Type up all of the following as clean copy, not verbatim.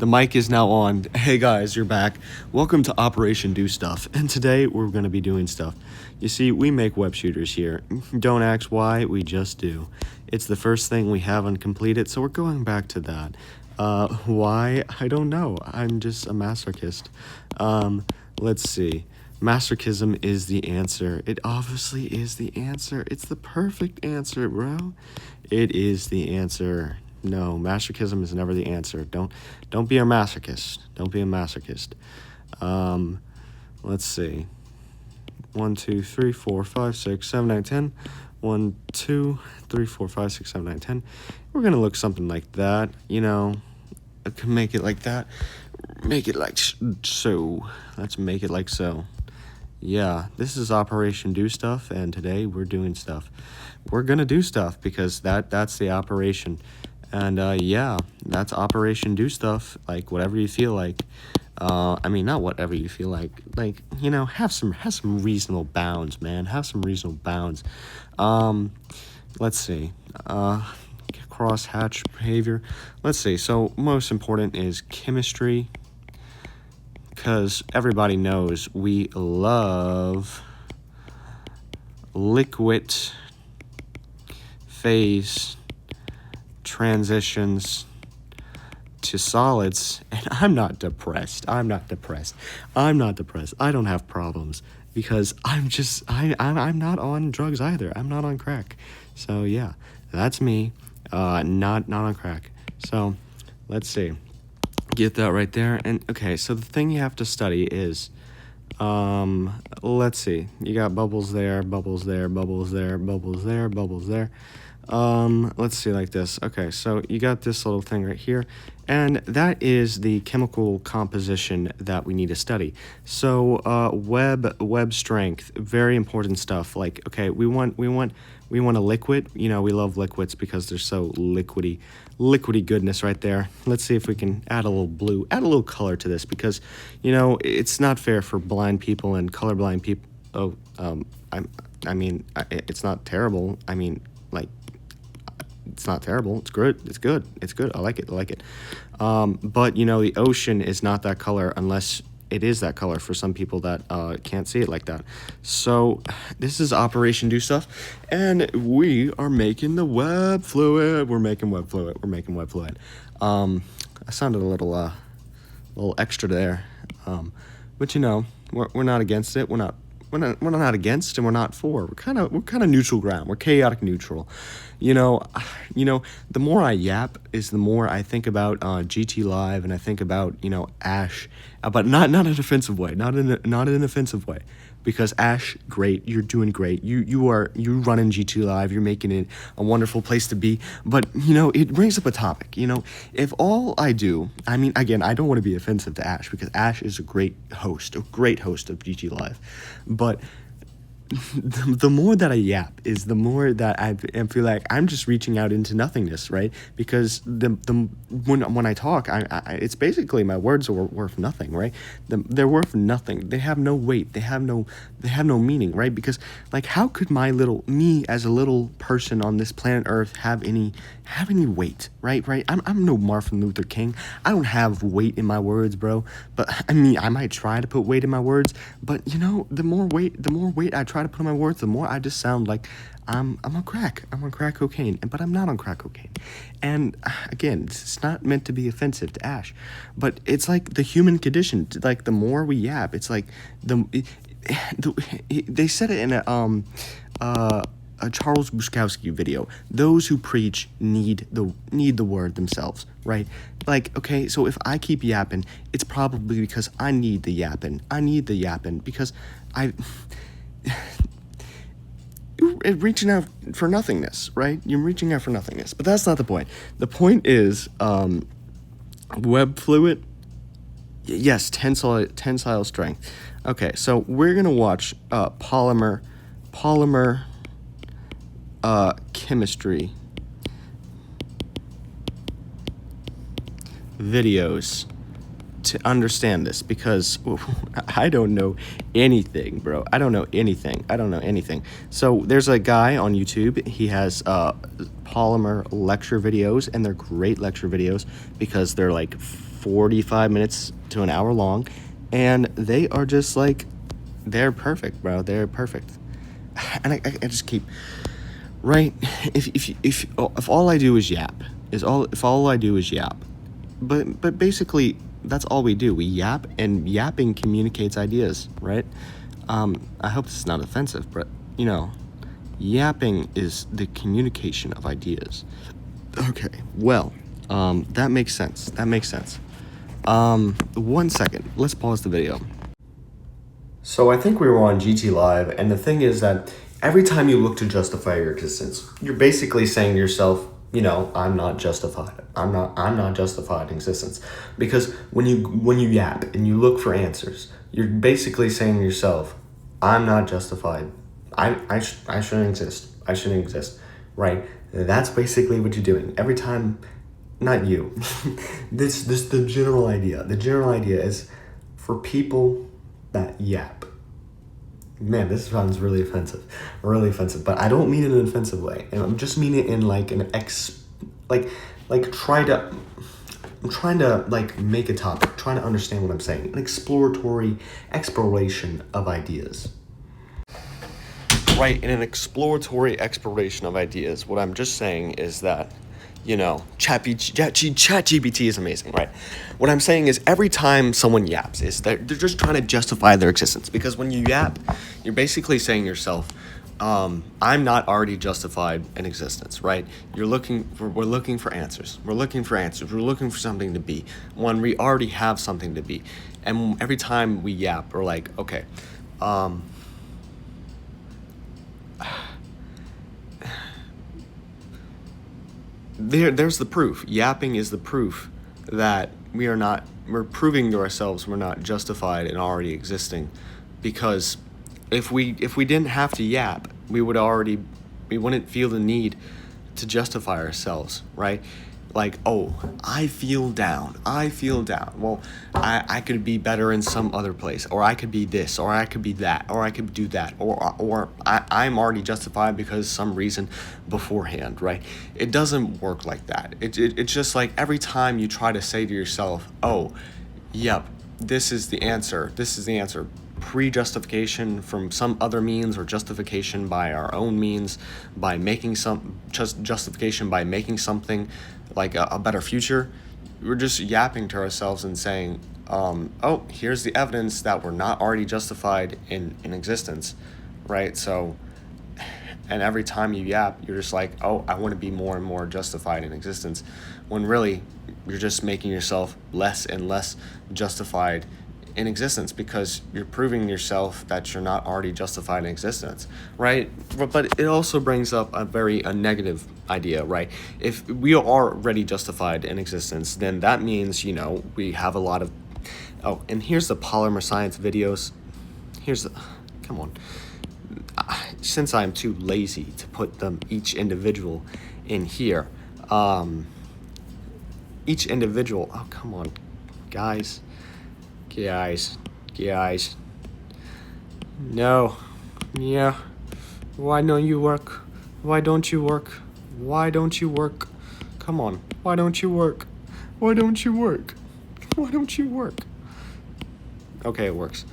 The mic is now on. Hey guys, you're back. Welcome to Operation Do Stuff. And today we're going to be doing stuff. You see, we make web shooters here. Don't ask why, we just do. It's the first thing we haven't completed, so we're going back to that. Why? I don't know. I'm just a masochist. Let's see. Masochism is the answer. It obviously is the answer. It's the perfect answer, bro. It is the answer. No, masochism is never the answer. Don't be a masochist. Don't be a masochist. Let's see. 1, 2, 3, 4, 5, 6, 7, 8, 10. 1, 2, 3, 4, 5, 6, 7, 8, 10. We're gonna look something like that. You know, I can make it like that. Make it like so. Let's make it like so. Yeah, this is Operation Do Stuff, and today we're doing stuff. We're gonna do stuff because that's the operation. And yeah, that's Operation Do Stuff. Like whatever you feel like. I mean, not whatever you feel like. Like, you know, have some reasonable bounds, man. Have some reasonable bounds. Let's see. Cross-hatch behavior. Let's see. So most important is chemistry. Because everybody knows we love liquid phase transitions to solids, and I'm not depressed. I don't have problems because I'm not on drugs either. I'm not on crack. So yeah, that's me. Not on crack. So let's see. Get that right there. And okay, so the thing you have to study is let's see. You got bubbles there, bubbles there, bubbles there, bubbles there, bubbles there. Let's see like this. Okay, so you got this little thing right here, and that is the chemical composition that we need to study. So web strength, very important stuff. Like, okay, we want a liquid. You know, we love liquids because they're so liquidy goodness right there. Let's see if we can add a little blue, add a little color to this, because, you know, it's not fair for blind people and colorblind people. I mean, it's not terrible. I mean, like, it's not terrible. It's good. It's good. It's good. I like it. But, you know, the ocean is not that color unless it is that color for some people that can't see it like that. So this is Operation Do Stuff, and we are making the web fluid. We're making web fluid. I sounded a little extra there, but you know, we're not against it. We're not against, and we're not for. We're kind of neutral ground. We're chaotic neutral. You know, the more I yap is the more I think about GT Live, and I think about, you know, Ash, but not in an offensive way, not in an offensive way, because Ash, great, you're doing great. You running GT Live, you're making it a wonderful place to be. But, you know, it brings up a topic. You know, if all I do, I mean, again, I don't want to be offensive to Ash, because Ash is a great host of GT Live, but the more that I yap is the more that I feel like I'm just reaching out into nothingness, right? Because when I talk, it's basically my words are worth nothing, right? They're worth nothing. They have no weight. They have no meaning, right? Because, like, how could me as a little person on this planet Earth have any weight, right? I'm no Martin Luther King. I don't have weight in my words, bro. But I mean, I might try to put weight in my words, but, you know, the more weight I try to put in my words, the more I just sound like I'm on crack cocaine, but I'm not on crack cocaine. And again, it's not meant to be offensive to Ash, but it's like the human condition. Like, the more we yap, it's like they said it in a Charles Bukowski video. Those who preach need the word themselves, right? Like, okay, so if I keep yapping, it's probably because I need the yapping. Because you're reaching out for nothingness, right? You're reaching out for nothingness, but that's not the point. The point is, web fluid. Yes, tensile strength. Okay, so we're gonna watch polymer chemistry videos to understand this, because I don't know anything, bro. I don't know anything. So there's a guy on YouTube. He has polymer lecture videos, and they're great lecture videos because they're like 45 minutes to an hour long, and they are just like, they're perfect, bro. They're perfect. And I just keep, right? If all I do is yap, if all I do is yap, but basically that's all we do. We yap, and yapping communicates ideas, right? I hope this is not offensive, but you know, yapping is the communication of ideas. Okay, well, that makes sense. That makes sense. 1 second. Let's pause the video. So I think we were on GT Live, and the thing is that every time you look to justify your existence, you're basically saying to yourself, you know, I'm not justified. I'm not justified in existence. Because when you yap and you look for answers, you're basically saying to yourself, I'm not justified. I shouldn't exist. I shouldn't exist. Right? That's basically what you're doing. Every time, not you. this the general idea. The general idea is for people that yap. Man, this sounds really offensive, but I don't mean it in an offensive way. And I'm just meaning it in like an I'm trying to like make a topic, trying to understand what I'm saying. An exploration of ideas. Right, in an exploratory exploration of ideas, what I'm just saying is that, you know, ChatGPT is amazing, right? What I'm saying is every time someone yaps, is that they're just trying to justify their existence. Because when you yap, you're basically saying to yourself, I'm not already justified in existence, right? We're looking for answers. We're looking for something to be. When we already have something to be. And every time we yap, we're like, okay, there's the proof. Yapping is the proof that we're proving to ourselves we're not justified in already existing. Because if we didn't have to yap, we wouldn't feel the need to justify ourselves, right? Like, oh, I feel down. Well, I could be better in some other place, or I could be this, or I could be that, or I could do that, or I'm already justified because some reason beforehand, right? It doesn't work like that. It's just like every time you try to say to yourself, oh, yep, this is the answer, pre-justification from some other means, or justification by our own means, by making justification by making something like a better future. We're just yapping to ourselves and saying, oh, here's the evidence that we're not already justified in existence, right? So, and every time you yap, you're just like, oh, I want to be more and more justified in existence, when really you're just making yourself less and less justified in existence, because you're proving yourself that you're not already justified in existence, right? But it also brings up a negative idea, right? If we are already justified in existence, then that means, you know, we have a lot of, oh, and here's the polymer science videos. Come on. Since I'm too lazy to put them each individual in here, oh, come on, guys. No. Yeah. Why don't you work? Come on. Why don't you work? Okay, it works.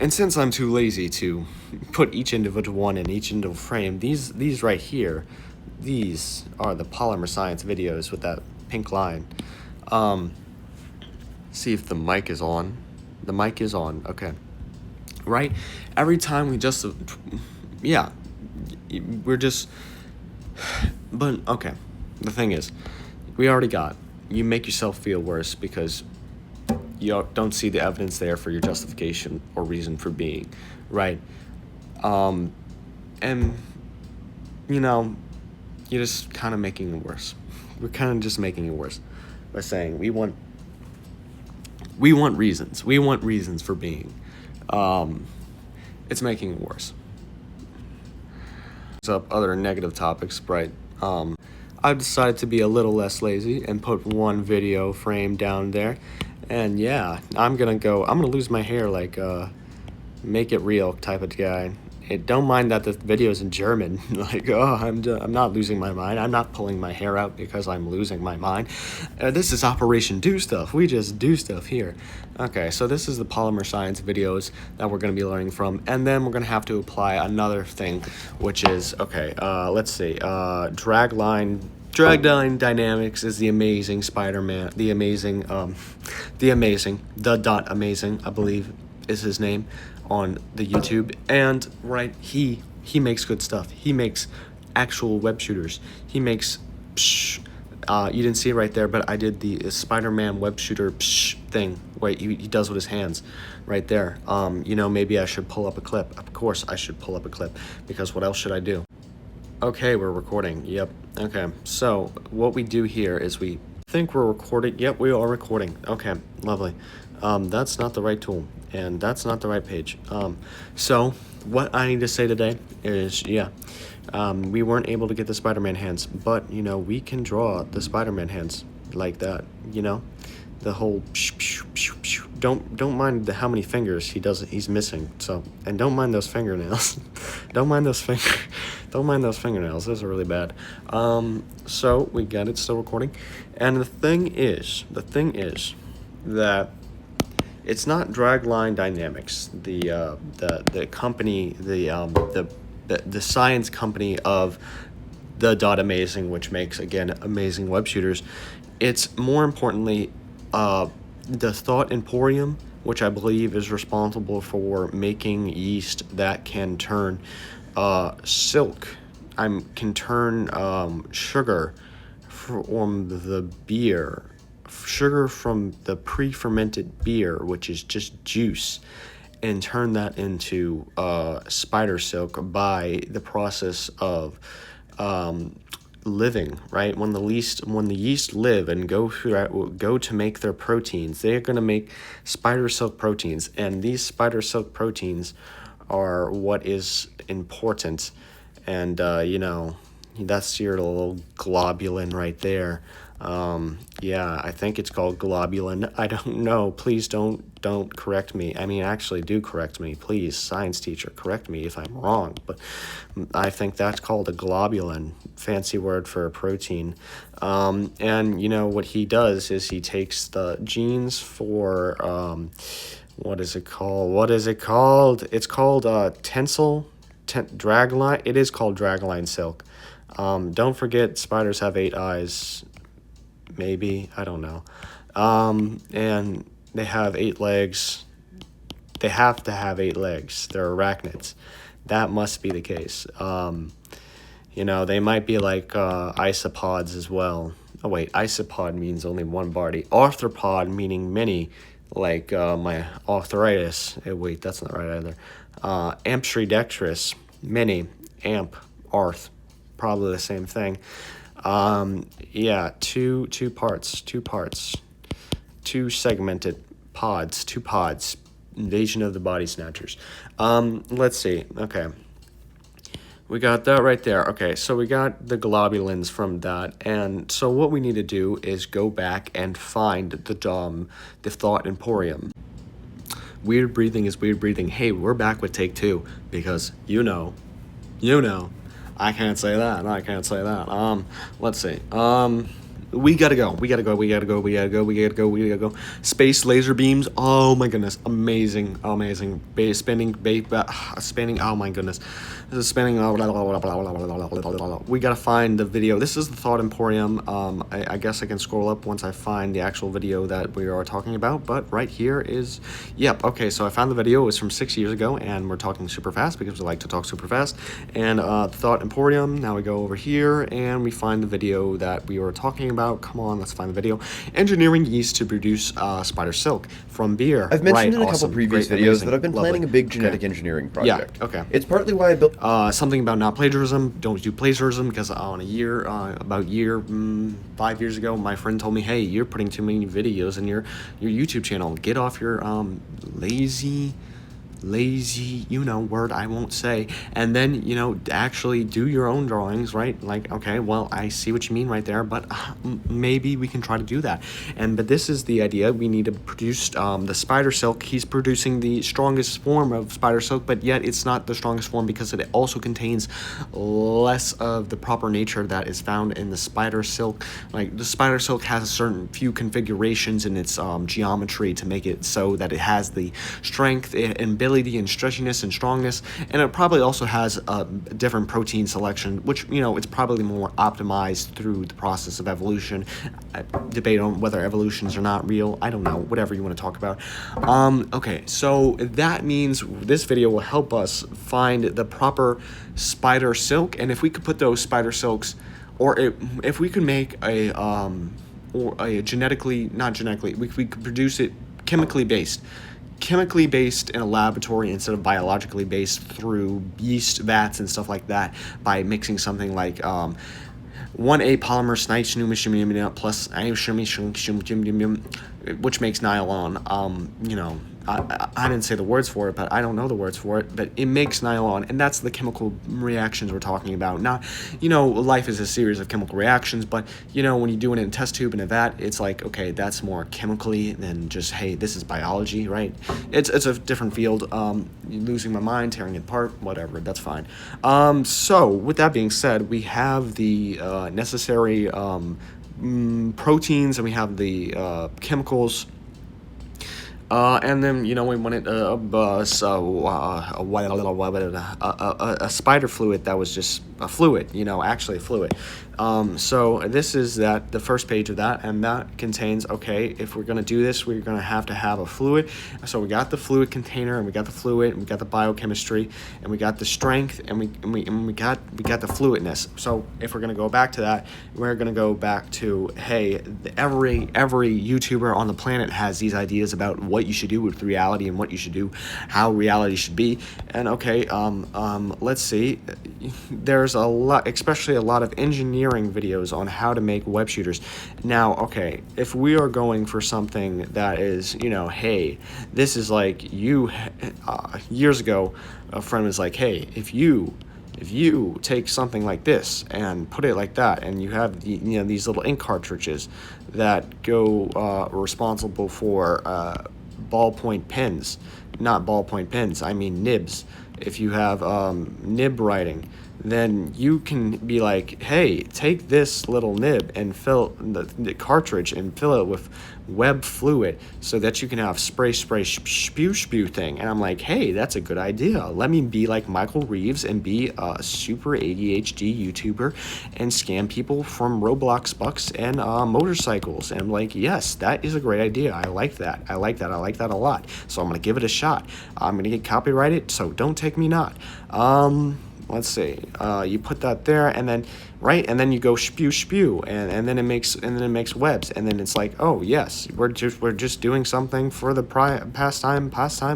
And since I'm too lazy to put each individual one in each individual frame, these right here, these are the polymer science videos with that pink line. See if the mic is on. The mic is on, okay. Right? Every time we just, yeah, we're just, but okay. The thing is, you make yourself feel worse because you don't see the evidence there for your justification or reason for being, right? And, you know, you're just kind of making it worse. We're kind of just making it worse by saying we want reasons. We want reasons for being. It's making it worse. Up other negative topics, right? I've decided to be a little less lazy and put one video frame down there. And yeah, I'm gonna lose my hair like Make It Real type of guy. don't mind that the video is in German. Like, oh, I'm not losing my mind. I'm not pulling my hair out because I'm losing my mind. This is Operation Do Stuff. We just do stuff here. Okay, so this is the polymer science videos that we're going to be learning from, and then we're going to have to apply another thing, which is, okay, let's see, dragline dynamics is the amazing Spider-Man, the dot amazing, I believe is his name on the YouTube. And right, he makes good stuff. He makes actual web shooters. He makes you didn't see it right there, but I did the Spider-Man web shooter thing where he does with his hands right there. You know, maybe I should pull up a clip. Of course I should pull up a clip, because what else should I do? Okay, we're recording. Yep. Okay, so what we do here is we think we're recording. Yep, we are recording. Okay, lovely. That's not the right tool, and that's not the right page. So what I need to say today is, yeah, we weren't able to get the Spider-Man hands, but, you know, we can draw the Spider-Man hands like that, you know? The whole don't mind how many fingers he's missing. So, and don't mind those fingernails. don't mind those fingernails. Those are really bad. So we got it still recording. And the thing is that it's not Dragline Dynamics, the company, the science company of the Dot Amazing, which makes, again, amazing web shooters. It's more importantly the Thought Emporium, which I believe is responsible for making yeast that can turn silk. Can turn sugar from the beer, sugar from the pre-fermented beer, which is just juice, and turn that into spider silk by the process of living, right? When the yeast live and go to make their proteins, they are going to make spider silk proteins, and these spider silk proteins are what is important. And you know, that's your little globulin right there. Yeah, I think it's called globulin. I don't know. Please don't correct me. I mean, actually do correct me, please. Science teacher, correct me if I'm wrong. But I think that's called a globulin, fancy word for a protein. And you know what he does is he takes the genes for what is it called? It's called dragline. It is called dragline silk. Don't forget, spiders have 8 eyes. Maybe, I don't know. And they have 8 legs. They have to have 8 legs. They're arachnids. That must be the case. You know, they might be like isopods as well. Oh wait, isopod means only one body. Arthropod meaning many, like my arthritis. Wait, that's not right either. Ambidextrous, many. Amp, arth, probably the same thing. Yeah, two parts, two segmented pods, 2 pods, invasion of the body snatchers. Let's see, okay, we got that right there. Okay, so we got the globulins from that, and so what we need to do is go back and find the Thought Emporium. Weird breathing is weird breathing. Hey, we're back with take 2, because you know, I can't say that. Let's see. We gotta go. Space laser beams. Oh my goodness. Amazing. Spinning. Oh my goodness. This is spinning. We gotta find the video. This is the Thought Emporium. I guess I can scroll up once I find the actual video that we are talking about. But right here is, yep. Okay, so I found the video. It was from 6 years ago, and we're talking super fast because we like to talk super fast. And Thought Emporium. Now we go over here and we find the video that we were talking about. Come on, let's find the video. Engineering yeast to produce spider silk from beer. I've mentioned in a couple previous videos that I've been planning a big genetic engineering project. Yeah, okay. It's partly why I built... Something about not plagiarism. Don't do plagiarism, because about 5 years ago, my friend told me, hey, you're putting too many videos in your YouTube channel. Get off your lazy lazy, word I won't say, and then, actually do your own drawings, right? Like, okay, well, I see what you mean right there, but maybe we can try to do that. But this is the idea. We need to produce the spider silk. He's producing the strongest form of spider silk, but yet it's not the strongest form because it also contains less of the proper nature that is found in the spider silk. Like, the spider silk has a certain few configurations in its geometry to make it so that it has the strength and ability and stretchiness and strongness, and it probably also has a different protein selection, which, it's probably more optimized through the process of evolution. Debate on whether evolutions are not real. I don't know, whatever you want to talk about. Okay, so that means this video will help us find the proper spider silk, and if we could put those spider silks, or if we could make or a not genetically, we could produce it chemically based in a laboratory instead of biologically based through yeast vats and stuff like that, by mixing something like 1A polymer plus which makes nylon. I didn't say the words for it, but I don't know the words for it, but it makes nylon, and that's the chemical reactions we're talking about. Not, life is a series of chemical reactions, but, when you do it in a test tube in a vat, it's like, okay, that's more chemically than just, hey, this is biology, right? It's a different field. Losing my mind, tearing it apart, whatever, that's fine. So, with that being said, we have the necessary proteins, and we have the chemicals. And then, we wanted a spider fluid that was just a fluid, actually a fluid. So this is the first page of that, and that contains, okay, if we're going to do this, we're going to have a fluid. So we got the fluid container, and we got the fluid, and we got the biochemistry, and we got the strength, and we got the fluidness. So if we're going to go back to that, we're going to go back to, hey, every YouTuber on the planet has these ideas about what you should do with reality and what you should do, how reality should be. And okay, let's see, there's especially a lot of engineering videos on how to make web shooters. Now, okay, if we are going for something that is, hey, this is like years ago, a friend was like, hey, if you take something like this and put it like that, and you have these little ink cartridges that go responsible for ballpoint pens, not ballpoint pens, I mean nibs. If you have nib writing, then you can be like, hey, take this little nib and fill the cartridge and fill it with web fluid so that you can have spray spew thing. And I'm like, hey, that's a good idea. Let me be like Michael Reeves and be a super ADHD YouTuber and scam people from Roblox bucks and motorcycles. And I'm like, yes, that is a great idea. I like that a lot. So I'm gonna give it a shot. I'm gonna get copyrighted, so don't take me not. Let's see, you put that there, and then you go spew, and then it makes webs, and then it's like, oh yes, we're just doing something for the pastime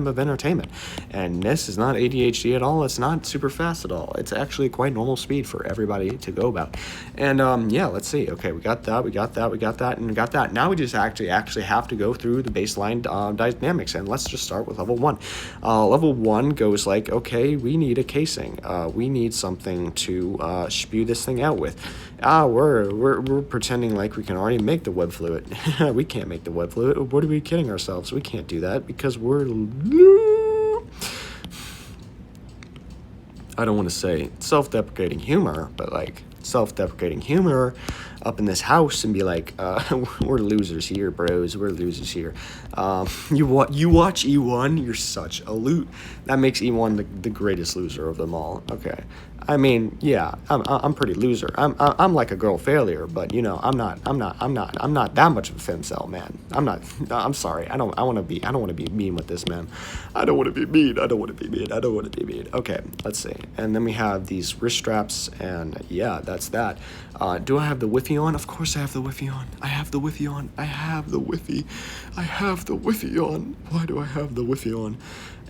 of entertainment. And this is not ADHD at all. It's not super fast at all. It's actually quite normal speed for everybody to go about. And yeah, let's see. Okay, we got that, and we got that. Now we just actually have to go through the baseline dynamics, and let's just start with level 1. Level 1 goes like, okay, we need a casing. We need something to spew this thing out with. We're pretending like we can already make the web fluid. We can't make the web fluid. What are we kidding ourselves? We can't do that because we're... I don't want to say self-deprecating humor, but like self-deprecating humor up in this house and be like, we're losers here, bros. We're losers here. You watch E1, you're such a loot. That makes E1 the greatest loser of them all. Okay. I mean, yeah, I'm pretty loser. I'm like a girl failure, but I'm not that much of a femcel, man. I'm sorry. I don't want to be mean with this, man. I don't want to be mean. Okay, let's see. And then we have these wrist straps, and yeah, that's that. Do I have the Wi-Fi on? Of course I have the Wi-Fi on. I have the Wi-Fi on. Why do I have the Wi-Fi on?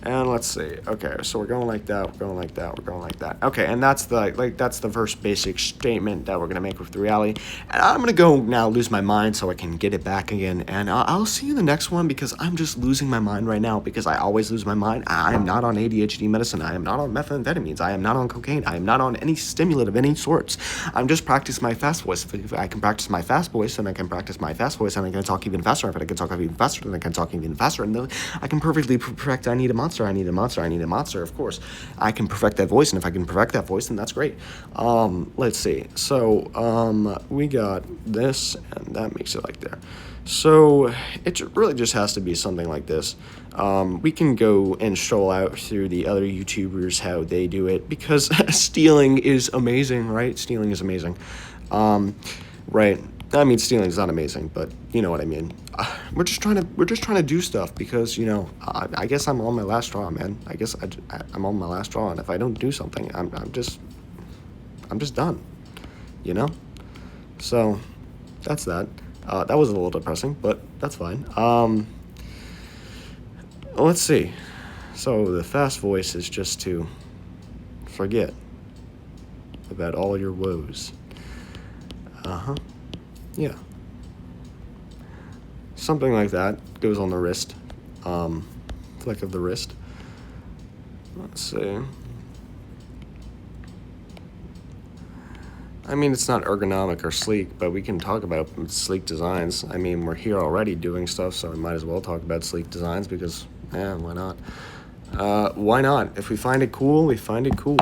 And let's see. Okay, so we're going like that, we're going like that, we're going like that. Okay, and that's that's the first basic statement that we're gonna make with the reality. And I'm gonna go now lose my mind so I can get it back again. And I'll see you in the next one because I'm just losing my mind right now because I always lose my mind. I am not on ADHD medicine. I am not on methamphetamines. I am not on cocaine. I am not on any stimulant of any sorts. I'm just practicing my fast voice. If I can practice my fast voice, then I can practice my fast voice, and I can talk even faster. If I can talk even faster, then I can talk even faster. And then I can perfectly perfect. I need a monster. I need a monster. I need a monster. Of course, I can perfect that voice, and if I can perfect that voice, then that's great. Let's see. So we got this, and that makes it like there. So it really just has to be something like this. We can go and stroll out through the other YouTubers how they do it because stealing is amazing, right? Stealing is amazing, right? I mean, stealing is not amazing, but you know what I mean. We're just trying to do stuff because I guess I'm on my last straw, man. I guess I'm on my last straw, and if I don't do something, I'm just done, you know. So that's that. That was a little depressing, but that's fine. Let's see. So the fast voice is just to forget about all your woes. Yeah. Something like that goes on the wrist. Flick of the wrist. Let's see. I mean, it's not ergonomic or sleek, but we can talk about sleek designs. I mean, we're here already doing stuff, so we might as well talk about sleek designs because, why not? Why not? If we find it cool, we find it cool.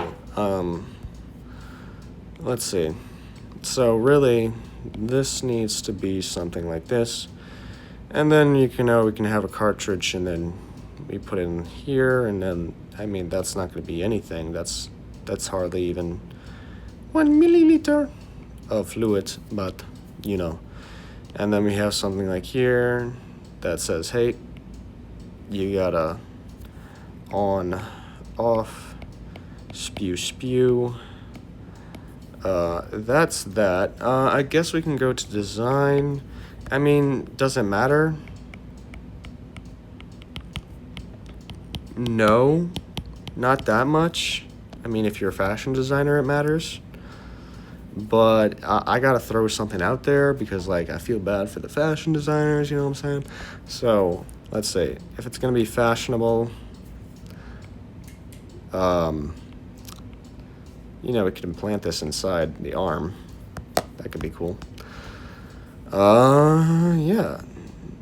Let's see. So really, this needs to be something like this. And then, we can have a cartridge, and then we put it in here, and then, I mean, that's not going to be anything. That's hardly even 1 milliliter of fluid, but and then we have something like here that says, hey, you gotta on, off, spew. That's that. I guess we can go to design. I mean, does it matter? No, not that much. I mean, if you're a fashion designer, it matters. But I gotta throw something out there because, I feel bad for the fashion designers, you know what I'm saying? So, let's see. If it's gonna be fashionable, we could implant this inside the arm. That could be cool. Yeah.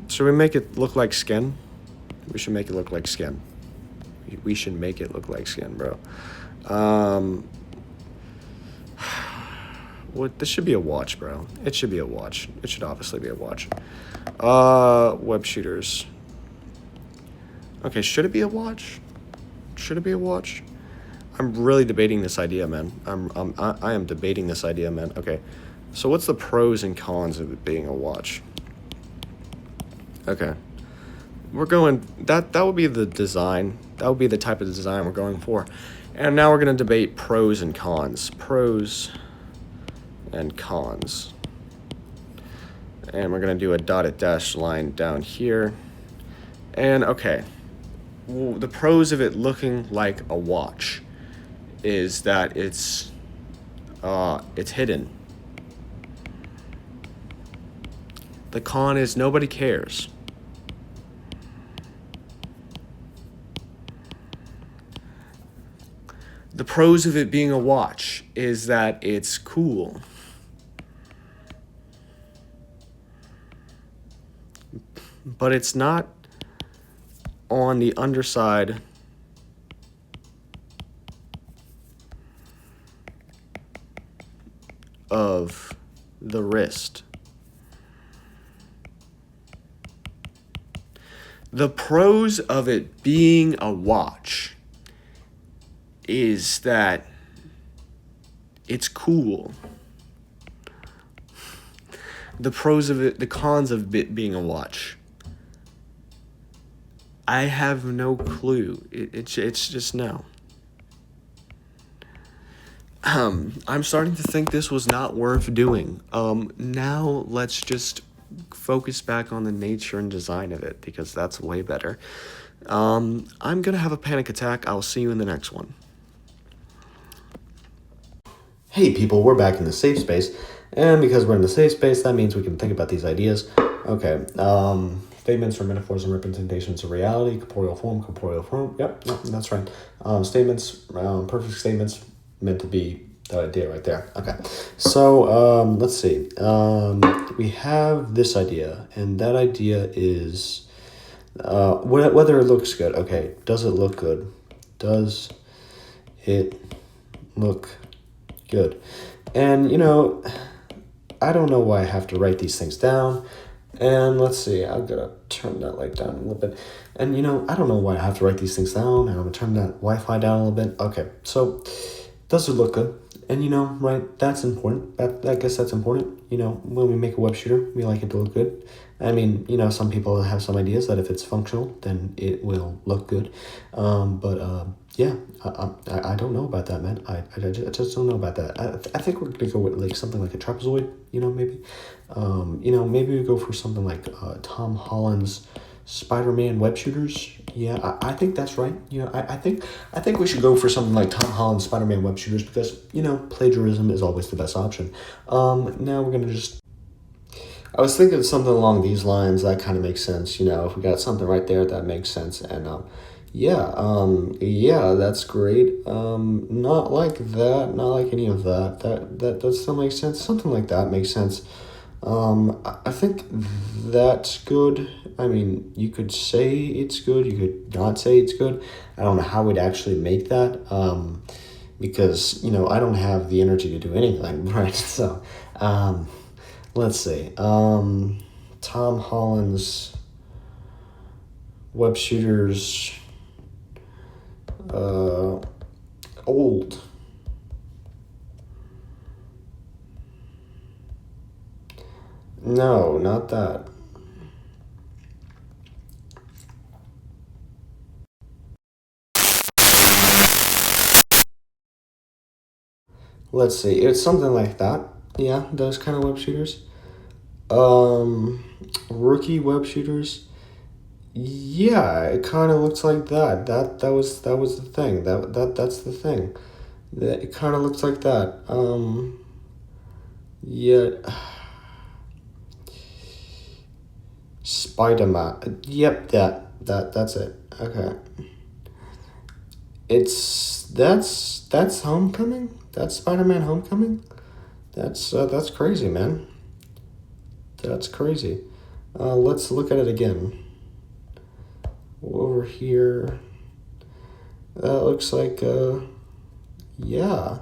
Should we make it look like skin? We should make it look like skin. We should make it look like skin, bro. This should be a watch, bro. It should be a watch. It should obviously be a watch. Web shooters. Okay, should it be a watch? Should it be a watch? I'm really debating this idea, man. I am debating this idea, man. Okay, so what's the pros and cons of it being a watch? Okay, we're going. That would be the design. That would be the type of design we're going for. And now we're gonna debate pros and cons. Pros and cons. And we're gonna do a dotted dash line down here. And okay, well, the pros of it looking like a watch is that it's hidden. The con is nobody cares. The pros of it being a watch is that it's cool. But it's not on the underside of the wrist. The pros of it being a watch is that it's cool. The pros of it, the cons of it being a watch, I have no clue. It's just no. I'm starting to think this was not worth doing. Now let's just focus back on the nature and design of it because that's way better. I'm gonna have a panic attack. I'll see you in the next one. Hey people, we're back in the safe space, and because we're in the safe space, that means we can think about these ideas. Okay, statements are metaphors and representations of reality, corporeal form, yep, that's right. Statements, perfect statements, meant to be the idea right there. Okay, so, let's see, we have this idea, and that idea is, whether it looks good. Okay, does it look good? Does it look good? And, I don't know why I have to write these things down. And let's see, I'm going to turn that light down a little bit. And, I don't know why I have to write these things down. And I'm going to turn that Wi-Fi down a little bit. Okay, so does it look good? And, right, that's important. I guess that's important. When we make a web shooter, we like it to look good. I mean, some people have some ideas that if it's functional, then it will look good. Yeah, I don't know about that, man. I just don't know about that. I think we're gonna go with like something like a trapezoid, maybe. Maybe we go for something like Tom Holland's Spider-Man web shooters. Yeah, I think that's right. I think we should go for something like Tom Holland's Spider-Man web shooters because plagiarism is always the best option. Now we're gonna just. I was thinking of something along these lines that kind of makes sense. If we got something right there that makes sense, and yeah, that's great. Not like that, not like any of that. That does still make sense. Something like that makes sense. I think that's good. I mean, you could say it's good, you could not say it's good. I don't know how we'd actually make that, because, I don't have the energy to do anything, right? So, let's see. Tom Holland's web shooters, old. No, not that. Let's see. It's something like that. Yeah, those kind of web shooters. Rookie web shooters. Yeah, it kind of looks like that. That was the thing. That's the thing. It kind of looks like that. Yeah. Spider-Man. Yep, that's it. Okay. That's Homecoming? That's Spider-Man Homecoming? That's crazy, man. That's crazy. Let's look at it again. Over here. That looks like, yeah.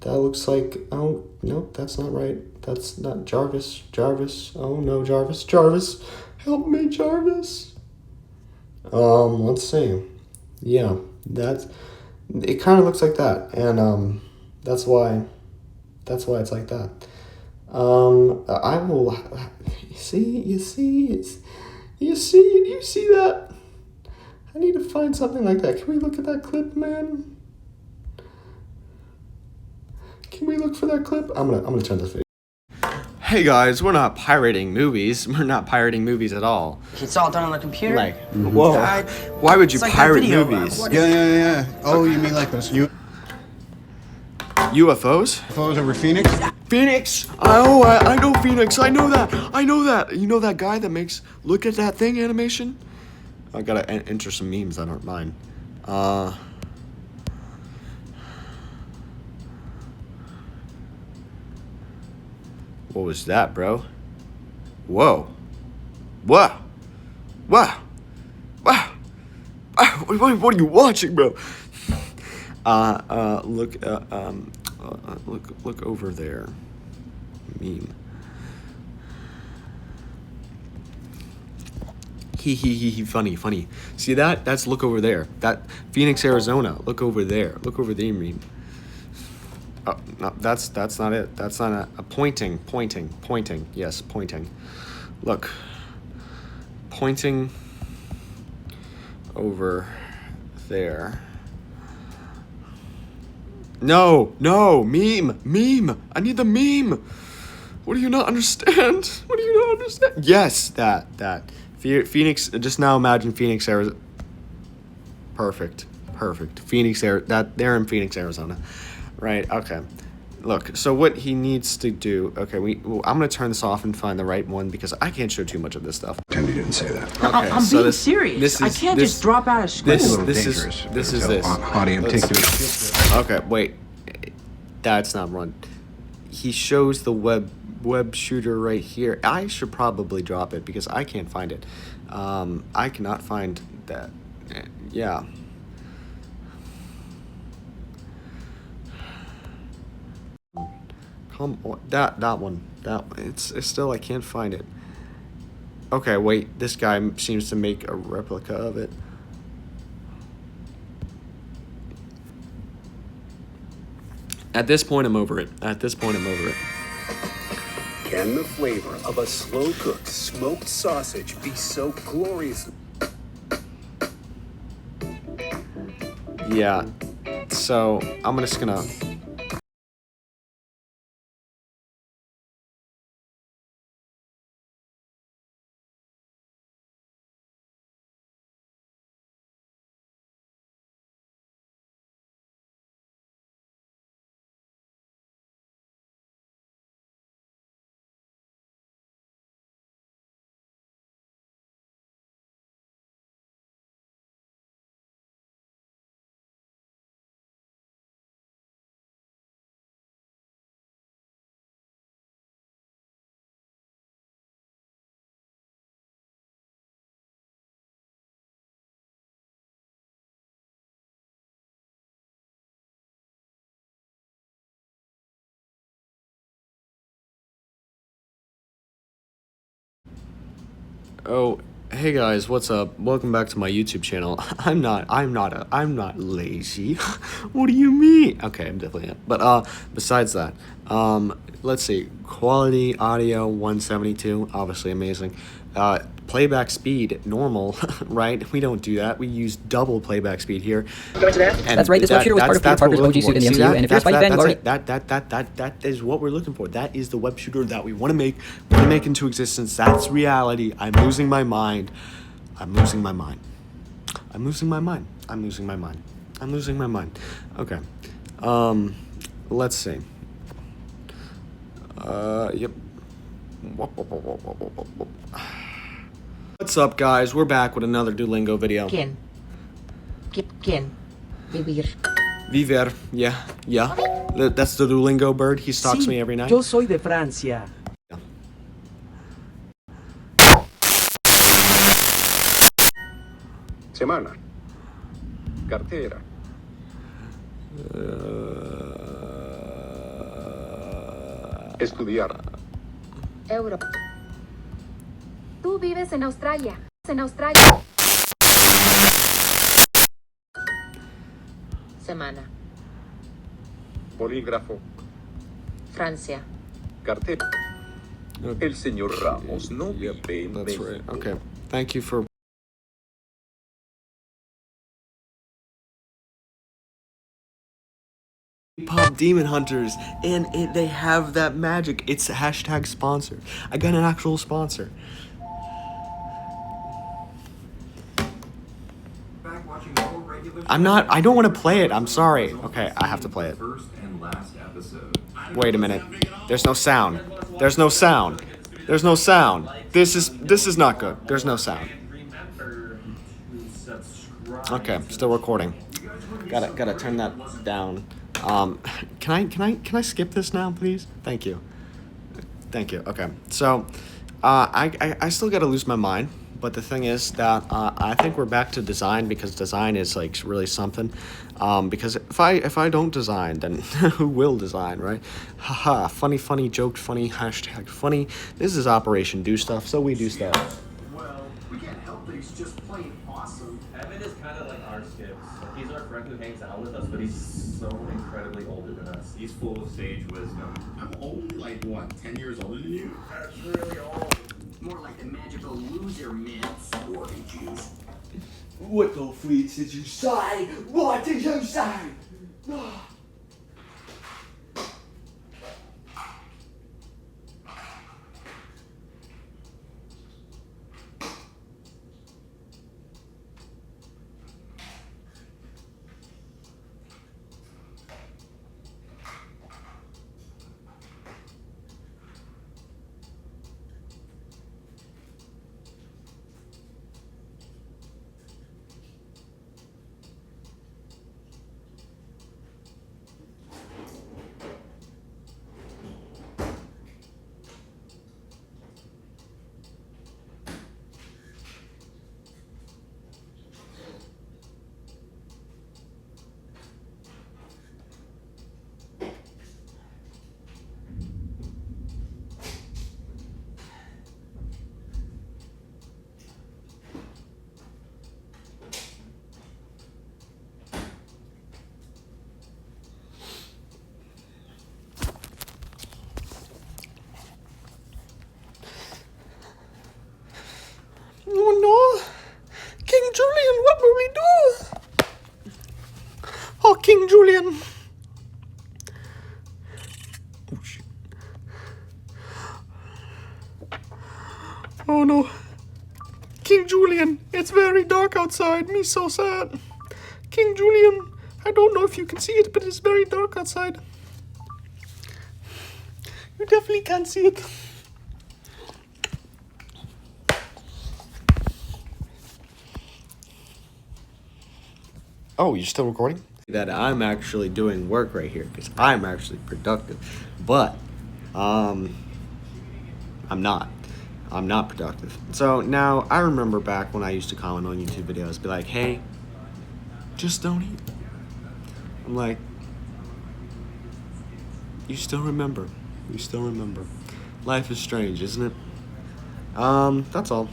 That looks like, oh, nope, that's not right. That's not Jarvis. Oh no, Jarvis. Help me, Jarvis. Let's see. Yeah, it kind of looks like that. And, that's why it's like that. I will, you see that? I need to find something like that. Can we look at that clip, man? Can we look for that clip? I'm gonna turn this video. Hey guys, we're not pirating movies. We're not pirating movies at all. It's all done on the computer? Like, whoa. Why would you pirate movies? Yeah. Oh, you mean like those UFOs? UFOs over Phoenix? Phoenix! Oh, I know Phoenix. I know that. You know that guy that makes look at that thing animation? I gotta enter some memes that aren't mine. What was that, bro? Whoa. Wow. What are you watching, bro? Look over there. Meme. Funny. See that? That's look over there. That Phoenix, Arizona. Look over there. Look over there, meme. Oh, no, that's not it. That's not a pointing. Yes, pointing. Look. Pointing over there. No, meme. I need the meme. What do you not understand? Yes, that. Phoenix, just now imagine Phoenix, Arizona. Perfect. Phoenix, they're in Phoenix, Arizona. Right, okay. Look, so what he needs to do, okay, I'm going to turn this off and find the right one because I can't show too much of this stuff. Pretend you didn't say that. Okay, I'm so being serious. I can't just drop out of school. It's a little This dangerous. is this. Haughty and Let's take see. Okay, wait. That's not run. He shows the web shooter right here. I should probably drop it because I can't find it. I cannot find that. Yeah. Come on, that one. It's still, I can't find it. Okay, wait. This guy seems to make a replica of it. At this point, I'm over it. Can the flavor of a slow-cooked smoked sausage be so glorious? Yeah. So I'm just gonna. Oh, hey guys, what's up? Welcome back to my YouTube channel. I'm not lazy. What do you mean? Okay, I'm definitely not. But besides that, let's see. Quality audio 172, obviously amazing. Playback speed normal, right? We don't do that. We use double playback speed here. That's right. This web shooter was part of Peter Parker's OG suit in the MCU, and if you're a Spidey fan, you already... That is what we're looking for. That is the web shooter that we want to make into existence. That's reality. I'm losing my mind. Okay. Let's see. Yep. What's up, guys? We're back with another Duolingo video. ¿Quién? ¿Quién? Vivir. Viver, yeah. That's the Duolingo bird. He stalks me every night. Yo soy de Francia. Semana. Cartera. Estudiar. Europa. Tú vives en Australia. Semana. Bolígrafo. Francia. Cartera. El señor Ramos no vive en That's México. right. Okay. Thank you for... Pop Demon Hunters, and they have that magic. It's hashtag sponsor. I got an actual sponsor. I don't want to play it. I'm sorry. Okay, I have to play it. Wait a minute. There's no sound. This is not good. There's no sound. Okay, still recording. Gotta turn that down. Can I skip this now, please? Thank you. Okay, so I still gotta lose my mind, but the thing is that I think we're back to design because design is like really something. Because if I don't design, then who will design, right? Haha, funny joke, funny hashtag funny. This is Operation Do Stuff, so we do stuff. Well, we can't help it. He's just plain awesome. Evan is kind of like our Skips. Like, he's our friend who hangs out with us, but he's so incredibly older than us. He's full of sage wisdom. I'm old, like what, 10 years older than you? That's really old. More like the magical loser myths. Oranges. What the freak did you say? What did you say? King Julian. Oh shit. Oh no. King Julian, it's very dark outside. Me so sad. King Julian, I don't know if you can see it, but it's very dark outside. You definitely can't see it. Oh, you're still recording? That I'm actually doing work right here because I'm actually productive, but I'm not productive. So now I remember back when I used to comment on YouTube videos, be like, hey, just don't eat. I'm like, you still remember. Life is strange, isn't it? That's all.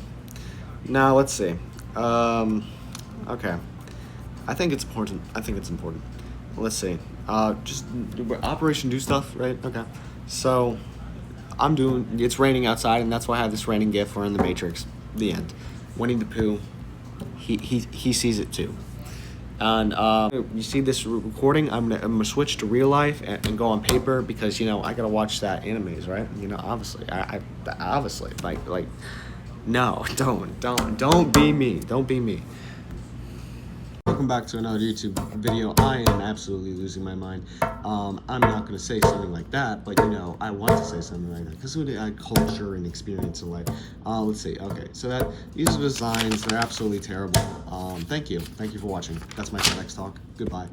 Now let's see. Okay. I think it's important. Let's see. Just Operation Do Stuff, right? Okay. So it's raining outside, and that's why I have this raining gif. We're in the Matrix. The end. Winnie the Pooh, he sees it too. And you see this recording, I'm gonna switch to real life and go on paper because, you know, I gotta watch that animes, right? You know, obviously, obviously, like, no, don't be me. Welcome back to another YouTube video. I am absolutely losing my mind. I'm not going to say something like that, but, you know, I want to say something like that because of the culture and experience of life. Let's see. Okay, so these are designs. They're absolutely terrible. Thank you for watching. That's my TEDx talk. Goodbye.